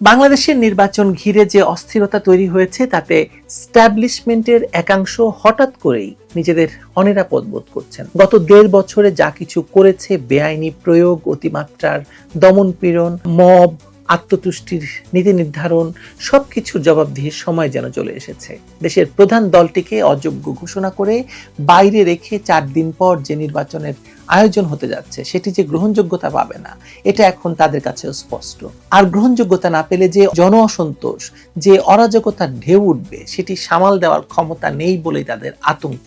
বাংলাদেশের নির্বাচন ঘিরে যে অস্থিরতা তৈরি হয়েছে তাতে স্ট্যাবলিশমেন্টের একাংশ হঠাৎ করেই নিজেদের অনিরাপদ বোধ করছেন। গত ১.৫ বছরে যা কিছু করেছে, বেআইনি প্রয়োগ, অতিমাত্রার দমনপীড়ন, মব, আত্মতুষ্টির নীতি নির্ধারণ, সবকিছুর জবাবদিহির সময় যেন চলে এসেছে। দেশের প্রধান দলটিকে অযোগ্য ঘোষণা করে বাইরে রেখে ৪ দিন পর যে নির্বাচনের আয়োজন হতে যাচ্ছে সেটি যে গ্রহণযোগ্যতা পাবে না, এটা এখন তাদের কাছেও স্পষ্ট। আর গ্রহণযোগ্যতা না পেলে যে জন অসন্তোষ, যে অরাজকতার ঢেউ উঠবে, সেটি সামাল দেওয়ার ক্ষমতা নেই বলেই তাদের আতঙ্ক।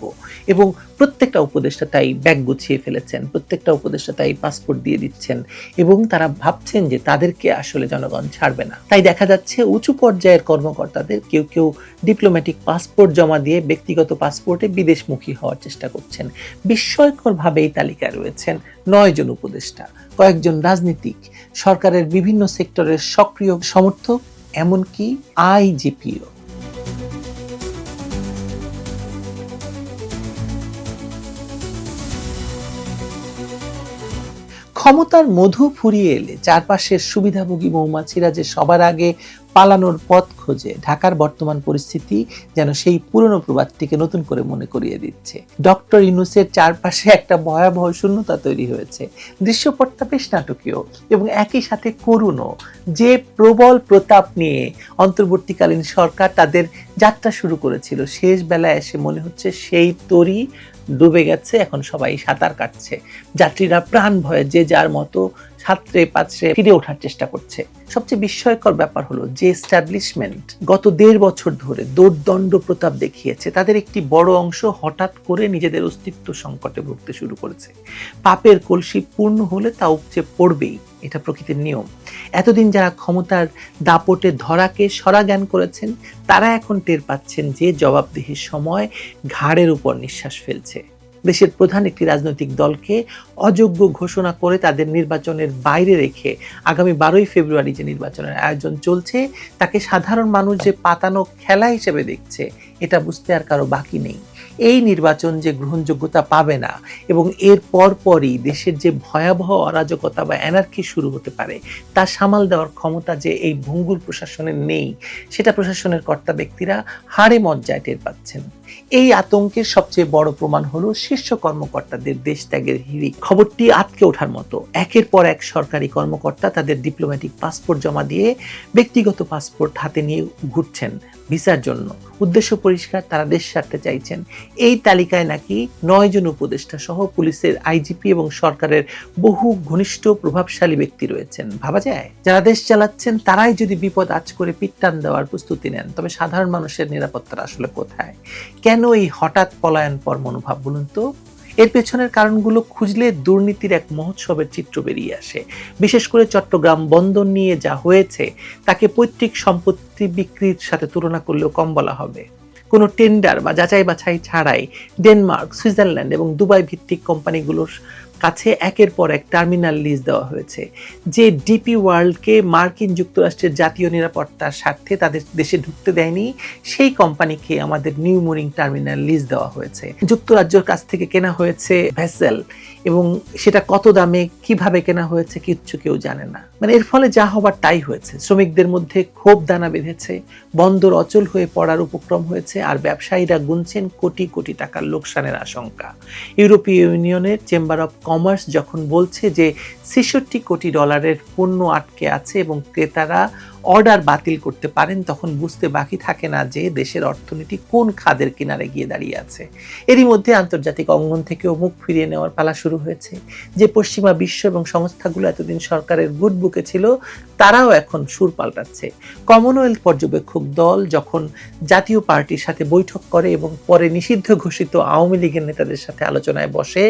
এবং প্রত্যেকটা উপদেষ্টা তাই ব্যাগ গুছিয়ে ফেলেছেন, প্রত্যেকটা উপদেষ্টা তাই পাসপোর্ট দিয়ে দিচ্ছেন এবং তারা ভাবছেন যে তাদেরকে আসলে জনগণ ছাড়বে না। তাই দেখা যাচ্ছে উঁচু পর্যায়ের কর্মকর্তাদের কেউ কেউ ডিপ্লোম্যাটিক পাসপোর্ট জমা দিয়ে ব্যক্তিগত পাসপোর্টে বিদেশমুখী হওয়ার চেষ্টা করছেন। বিস্ময়করভাবে এই তালিকায় রয়েছেন ৯ জন উপদেষ্টা, কয়েকজন রাজনীতিক, সরকারের বিভিন্ন সেক্টরের সক্রিয় সমর্থক, এমনকি আইজিপিও। ক্ষমতার মধু ফুরিয়ে এলে চারপাশের সুবিধাভোগী মৌমাছিরা যে সবার আগে পালানোর পথ খোঁজে, ঢাকার বর্তমান পরিস্থিতি যেন সেই পুরনো প্রবাদটিকে নতুন করে মনে করিয়ে দিচ্ছে। ডক্টর ইউনূসের চারপাশে একটা ভয়াবহ শূন্যতা তৈরি হয়েছে। দৃশ্যপটটা বেশ নাটকীয় এবং একই সাথে করুণও। যে প্রবল প্রতাপ নিয়ে অন্তর্বর্তীকালীন সরকার তাদের যাত্রা শুরু করেছিল, শেষ বেলায় এসে মনে হচ্ছে সেই তরী ডুবে গেছে, এখন সবাই সাঁতার কাটছে। যাত্রীরা প্রাণ ভয়ে যে যার মতো সাঁতরে পাত্রে ফিরে ওঠার চেষ্টা করছে। সবচেয়ে বিস্ময়কর ব্যাপার হলো যে এস্টাবলিশমেন্ট গত ১.৫ বছর ধরে দোর্দণ্ড প্রতাপ দেখিয়েছে, তাদের একটি বড় অংশ হঠাৎ করে নিজেদের অস্তিত্ব সংকটে ভুগতে শুরু করেছে। পাপের কলসি পূর্ণ হলে তা উপচে পড়বেই, এটা প্রকৃতির নিয়ম। এতদিন যারা ক্ষমতার দাপটে ধরাকে সরা জ্ঞান করেছেন, তারা এখন টের পাচ্ছেন যে জবাবদিহির সময় ঘাড়ের উপর নিঃশ্বাস ফেলছে। দেশের প্রধান একটি রাজনৈতিক দলকে অযোগ্য ঘোষণা করে তাদের নির্বাচনের বাইরে রেখে আগামী ১২ই ফেব্রুয়ারি যে নির্বাচনের আয়োজন চলছে, তাকে সাধারণ মানুষ যে পাতানো খেলা হিসেবে দেখছে, এটা বুঝতে আর কারো বাকি নেই। এই নির্বাচন যে গ্রহণযোগ্যতা পাবে না এবং এর পরপরই দেশের যে ভয়াবহ অরাজকতা বা অ্যানার্কি শুরু হতে পারে, তা সামাল দেওয়ার ক্ষমতা যে এই ভঙ্গুর প্রশাসনের নেই, সেটা প্রশাসনের কর্তা ব্যক্তিরা হাড়ে মজ্জায় টের পাচ্ছেন। এই আতঙ্কের সবচেয়ে বড় প্রমাণ হলো শীর্ষ কর্মকর্তাদের দেশ ত্যাগের হিড়িক। খবরটি আটকে ওঠার মতো। একের পর এক সরকারি কর্মকর্তা তাদের ডিপ্লোম্যাটিক পাসপোর্ট জমা দিয়ে ব্যক্তিগত পাসপোর্ট হাতে নিয়ে ঘুরছেন ভিসার জন্য। উদ্দেশ্য পরিষ্কার, তারা দেশ ছাড়তে চাইছেন। এই তালিকায় নাকি ৯ জন উপদেষ্টা সহ পুলিশের আইজিপি এবং সরকারের বহু ঘনিষ্ঠ প্রভাবশালী ব্যক্তি রয়েছেন। ভাবা যায়, যারা দেশ চালাচ্ছেন তারাই যদি বিপদ আঁচ করে পিটটান দেওয়ার প্রস্তুতি নেন, তবে সাধারণ মানুষের নিরাপত্তা আসলে কোথায়? কেন এই হঠাৎ পলায়ন পর মনোভাব বলুন তো? এর পেছনের কারণগুলো খুঁজলে দুর্নীতির এক মহোৎসবের চিত্র বেরিয়ে আসে। বিশেষ করে চট্টগ্রাম বন্দর নিয়ে যা হয়েছে, তাকে পৈতৃক সম্পত্তি বিক্রির সাথে তুলনা করলেও কম বলা হবে। কোনো টেন্ডার বা যাচাই বাছাই ছাড়াই ডেনমার্ক, সুইজারল্যান্ড এবং দুবাই ভিত্তিক কোম্পানিগুলোর কাছে একের পর এক টার্মিনাল লিজ দেওয়া হয়েছে। যে ডিপি ওয়ার্ল্ডকে মার্কিন যুক্তরাষ্ট্রের জাতীয় নিরাপত্তার স্বার্থে তাদের দেশে ঢুকতে দেয়নি, সেই কোম্পানিকে আমাদের নিউ মোরিং টার্মিনাল লিজ দেওয়া হয়েছে। যুক্তরাজ্যের কাছ থেকে কেনা হয়েছে ভেসেল, এবং সেটা কত দামে কিভাবে কেনা হয়েছে কিচ্ছু কেউ জানে না। মানে এর ফলে যা হবার তাই হয়েছে। শ্রমিকদের মধ্যে ক্ষোভ দানা বেঁধেছে, বন্দর অচল হয়ে পড়ার উপক্রম হয়েছে, আর ব্যবসায়ীরা গুনছেন কোটি কোটি টাকার লোকসানের আশঙ্কা। ইউরোপীয় ইউনিয়নের চেম্বার অফ কমার্স যখন বলছে যে ৬৬ কোটি ডলারের পণ্য আটকে আছে এবং ক্রেতারা অর্ডার বাতিল করতে পারেন, তখন বুঝতে বাকি থাকে না যে দেশের অর্থনীতি কোন খাদের কিনারে গিয়ে দাঁড়িয়ে আছে। এরই মধ্যে আন্তর্জাতিক অঙ্গন থেকেও মুখ ফিরিয়ে নেওয়ার পালা শুরু হয়েছে। যে পশ্চিমা বিশ্ব এবং সংস্থাগুলো এতদিন সরকারের গুড বুকে ছিল, তারাও এখন সুর পাল্টাচ্ছে। কমনওয়েলথ পর্যবেক্ষক দল যখন জাতীয় পার্টির সাথে বৈঠক করে এবং পরে নিষিদ্ধ ঘোষিত আওয়ামী লীগের নেতাদের সাথে আলোচনায় বসে,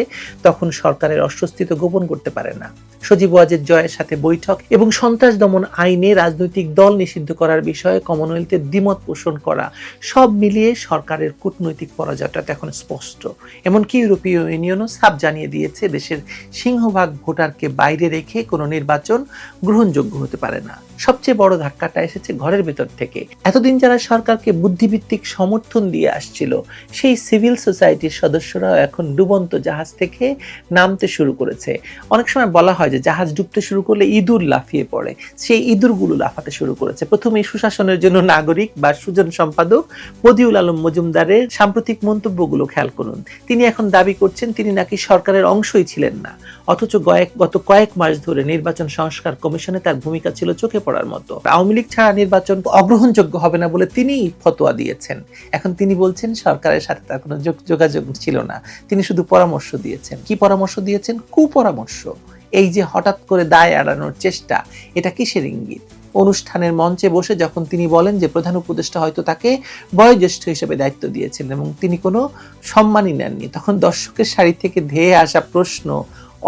তখন সরকারের অস্বস্তিত্ব গোপন করতে পারে না। সজীব ওয়াজেদ জয়ের সাথে বৈঠক এবং সন্ত্রাস দমন আইনে রাজনৈতিক দল নিষিদ্ধ করার বিষয়ে কমনওয়েলথের দ্বিমত পোষণ করা, সব মিলিয়ে সরকারের কূটনৈতিক পরাজয়টা এখন স্পষ্ট। এমনকি ইউরোপীয় ইউনিয়নও সাফ জানিয়ে দিয়েছে, দেশের সিংহভাগ ভোটারকে বাইরে রেখে কোনো নির্বাচন গ্রহণযোগ্য হতে পারে না। সবচেয়ে বড় ধাক্কাটা এসেছে ঘরের ভেতর থেকে। এতদিন যারা সরকারকে বুদ্ধিভিত্তিক সমর্থন দিয়ে আসছিল, সেই সিভিল সোসাইটির সদস্যরাও এখন ডুবন্ত জাহাজ থেকে নামতে শুরু করেছে। অনেক সময় বলা হয় যে জাহাজ ডুবতে শুরু করলে ইঁদুর লাফিয়ে পড়ে, সেই ইঁদুরগুলো লাফাতে শুরু করেছে। প্রথমেই সুশাসনের জন্য নাগরিক বা সুজন সম্পাদক বদিউল আলম মজুমদারের সাম্প্রতিক মন্তব্যগুলো খেয়াল করুন। তিনি এখন দাবি করছেন তিনি নাকি সরকারের অংশই ছিলেন না, অথচ গত কয়েক মাস ধরে নির্বাচন সংস্কার কমিশনে তার ভূমিকা ছিল চোখে পড়ার মতো। আওয়ামী লীগ ছাড়া নির্বাচন অগ্রহণযোগ্য হবে না বলে তিনিই ফতোয়া দিয়েছেন। এখন তিনি বলছেন সরকারের সাথে তার কোনো যোগাযোগ ছিল না, তিনি শুধু পরামর্শ দিয়েছেন। কি পরামর্শ দিয়েছেন? কুপরামর্শ। এই যে হঠাৎ করে দায় এড়ানোর চেষ্টা, এটা কিসের ইঙ্গিত? অনুষ্ঠানের মঞ্চে বসে যখন তিনি বলেন যে প্রধান উপদেষ্টা হয়তো তাকে বয়োজ্যেষ্ঠ হিসেবে দায়িত্ব দিয়েছেন এবং তিনি কোনো সম্মানই নেননি, তখন দর্শকের সারি থেকে ধেয়ে আসা প্রশ্ন,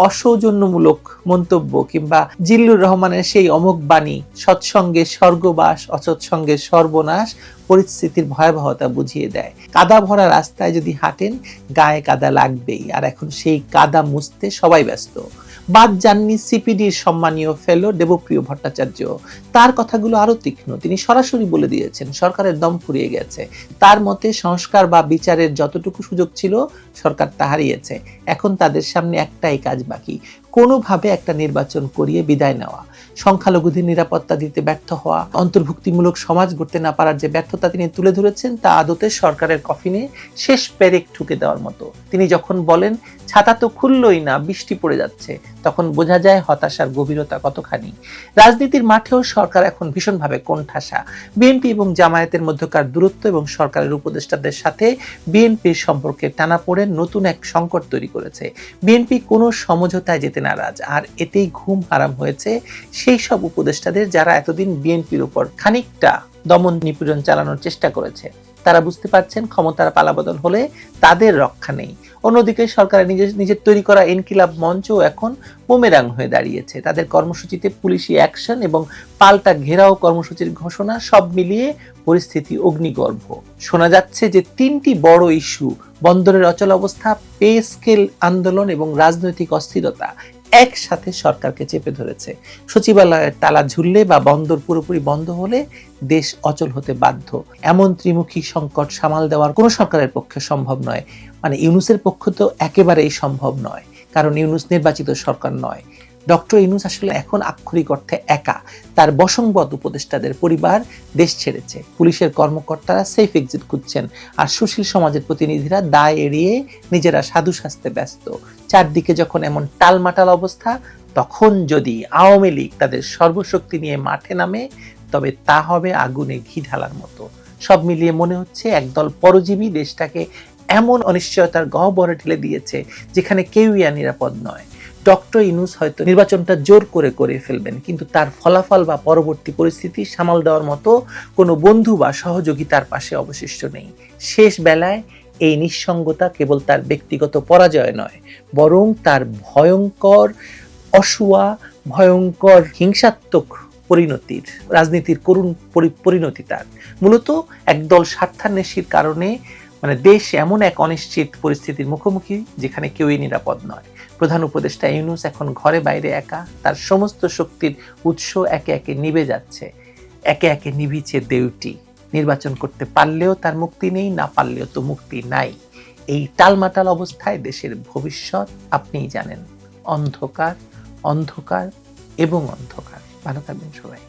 অসৌজন্যমূলক মন্তব্য কিংবা জিল্লুর রহমানের সেই অমোঘ বাণী, সৎসঙ্গে স্বর্গবাস অসৎসঙ্গে সর্বনাশ, পরিস্থিতির ভয়াবহতা বুঝিয়ে দেয়। কাদা ভরা রাস্তায় যদি হাঁটেন গায়ে কাদা লাগবেই, আর এখন সেই কাদা মুছতে সবাই ব্যস্ত। বাদ যাননি সিপিডির সম্মানীয় ফেলো দেবপ্রিয় ভট্টাচার্য। তার কথাগুলো আরো তীক্ষ্ণ, তিনি সরাসরি বলে দিয়েছেন সরকারের দম ফুরিয়ে গেছে। তার মতে সংস্কার বা বিচারের যতটুকু সুযোগ ছিল সরকার তা হারিয়েছে। এখন তাদের সামনে একটাই কাজ বাকি, কোনোভাবে একটা নির্বাচন করিয়ে বিদায় নেওয়া। সংখ্যালঘুদের নিরাপত্তা দিতে ব্যর্থ হওয়া, অন্তর্ভুক্তিমূলক সমাজ গড়তে না পারার যে ব্যর্থতা তিনি তুলে ধরেছেন তা আদতে সরকারের কফিনে শেষ পেরেক ঠুকে দেওয়ার মতো। তিনি যখন বলেন ছাতা তো খুললই না, বৃষ্টি পড়ে যাচ্ছে, তখন বোঝা যায় হতাশার গভীরতা কতখানি। রাজনীতির মাঠেও সরকার এখন ভীষণভাবে কোণঠাসা। বিএনপি এবং জামায়াতের মধ্যকার দূরত্ব এবং সরকারের উপদেষ্টাদের সাথে বিএনপির সম্পর্কে টানাপোড়েন নতুন এক সংকট তৈরি করেছে। বিএনপি কোনো সমঝোতায় যেতে নারাজ, আর এতেই ঘুম হারাম হয়েছে সেই সব উপদেষ্টাদের যারা এতদিন বিএনপির উপর খানিকটা দমন নিপীড়ন চালানোর চেষ্টা করেছে। তারা বুঝতে পারছেন ক্ষমতার পালাবদল হলে তাদের রক্ষা নেই। অন্যদিকে সরকারের নিজের তৈরি করা ইনকিলাব মঞ্চ এখন বুমেরাং হয়ে দাঁড়িয়েছে। তাদের কর্মসূচিতে পুলিশি অ্যাকশন এবং পাল্টা ঘেরাও কর্মসূচির ঘোষণা, সব মিলিয়ে পরিস্থিতি অগ্নিগর্ভ। শোনা যাচ্ছে যে তিনটি বড় ইস্যু, বন্দরের অচল অবস্থা, পে স্কেল আন্দোলন এবং রাজনৈতিক অস্থিরতা, একসাথে সরকারকে চেপে ধরেছে। সচিবালয়ের তালা ঝুললে বা বন্দর পুরোপুরি বন্ধ হলে দেশ অচল হতে বাধ্য। এমন ত্রিমুখী সংকট সামাল দেওয়ার কোনো সরকারের পক্ষে সম্ভব নয়। মানে ইউনূসের পক্ষে তো একেবারেই সম্ভব নয়, কারণ ইউনূস নির্বাচিত সরকার নয়। ডক্টর ইউনূস আসলে এখন আক্ষরিক অর্থে একা। তার বশংবদ উপদেষ্টাদের পরিবার দেশ ছেড়েছে, পুলিশের কর্মকর্তারা সেফ এক্সিট খুঁজছেন, আর সুশীল সমাজের প্রতিনিধিরা দায় এড়িয়ে নিজেরা সাধু সাজতে ব্যস্ত। চারদিকে যখন এমন টালমাটাল অবস্থা, তখন যদি আওয়ামী লীগ তাদের সর্বশক্তি নিয়ে মাঠে নামে, তবে তা হবে আগুনে ঘি ঢালার মতো। সব মিলিয়ে মনে হচ্ছে একদল পরজীবী দেশটাকে এমন অনিশ্চয়তার গহ্বরে ঠেলে দিয়েছে যেখানে কেউই আর নিরাপদ নয়। ডক্টর ইউনূস হয়তো নির্বাচনটা জোর করে ফেলবেন, কিন্তু তার ফলাফল বা পরবর্তী পরিস্থিতি সামাল দেওয়ার মতো কোনো বন্ধু বা সহযোগী তার পাশে অবশিষ্ট নেই। শেষ বেলায় এই নিঃসঙ্গতা কেবল তার ব্যক্তিগত পরাজয় নয়, বরং তার ভয়ঙ্কর অসুয়া, ভয়ঙ্কর হিংসাত্মক পরিণতির, রাজনীতির করুণ পরিণতি তার। মূলত একদল স্বার্থান্বেষীর কারণে দেশ এমন এক অনিশ্চিত পরিস্থিতির মুখোমুখি যেখানে কেউই নিরাপদ নয়। প্রধান উপদেষ্টা ইউনূস এখন ঘরে বাইরে একা, তার সমস্ত শক্তির উৎস একে একে নিভে যাচ্ছে, একে একে নিভিছে দেউটি। নির্বাচন করতে পারলেও তার মুক্তি নেই, না পারলেও তো মুক্তি নাই। এই টালমাটাল অবস্থায় দেশের ভবিষ্যৎ আপনিই জানেন, অন্ধকার, অন্ধকার এবং অন্ধকার। ভালো থাকবেন সবাই।